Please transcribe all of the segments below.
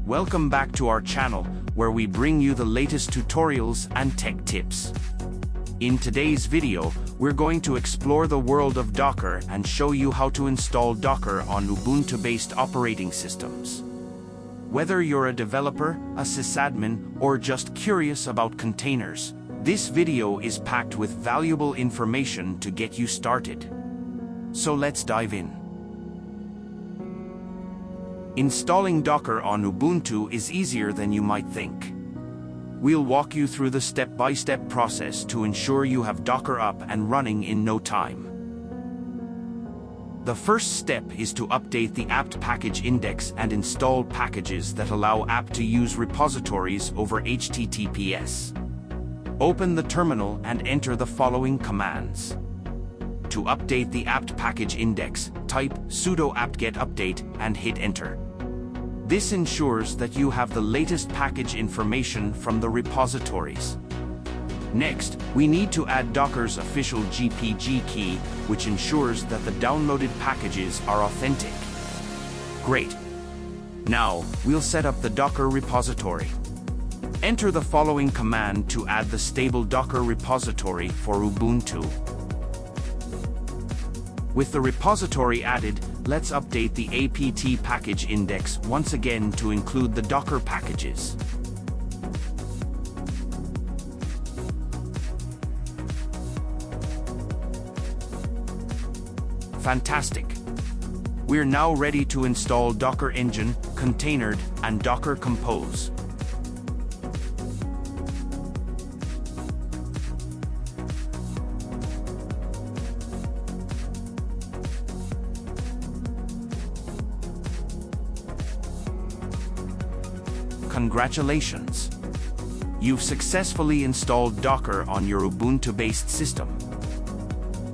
Welcome back to our channel, where we bring you the latest tutorials and tech tips. In today's video, we're going to explore the world of Docker and show you how to install Docker on Ubuntu-based operating systems. Whether you're a developer, a sysadmin, or just curious about containers, this video is packed with valuable information to get you started. So let's dive in. Installing Docker on Ubuntu is easier than you might think. We'll walk you through the step-by-step process to ensure you have Docker up and running in no time. The first step is to update the apt package index and install packages that allow apt to use repositories over HTTPS. Open the terminal and enter the following commands. To update the apt package index, type sudo apt-get update and hit enter. This ensures that you have the latest package information from the repositories. Next, we need to add Docker's official GPG key, which ensures that the downloaded packages are authentic. Great. Now, we'll set up the Docker repository. Enter the following command to add the stable Docker repository for Ubuntu. With the repository added, let's update the apt package index once again to include the Docker packages. Fantastic! We're now ready to install Docker Engine, Containerized, and Docker Compose. Congratulations! You've successfully installed Docker on your Ubuntu-based system.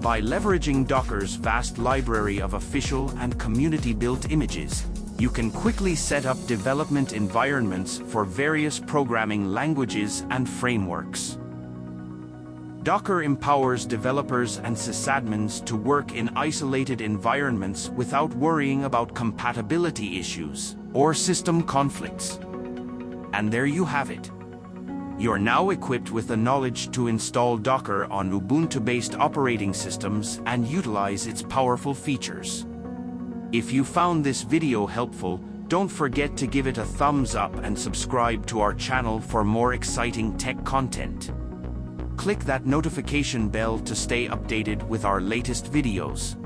By leveraging Docker's vast library of official and community-built images, you can quickly set up development environments for various programming languages and frameworks. Docker empowers developers and sysadmins to work in isolated environments without worrying about compatibility issues or system conflicts. And there you have it. You're now equipped with the knowledge to install Docker on Ubuntu-based operating systems and utilize its powerful features. If you found this video helpful, don't forget to give it a thumbs up and subscribe to our channel for more exciting tech content. Click that notification bell to stay updated with our latest videos.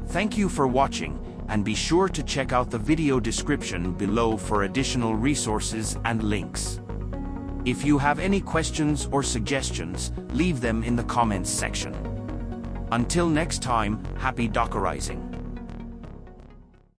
Thank you for watching, and be sure to check out the video description below for additional resources and links. If you have any questions or suggestions, leave them in the comments section. Until next time, happy Dockerizing!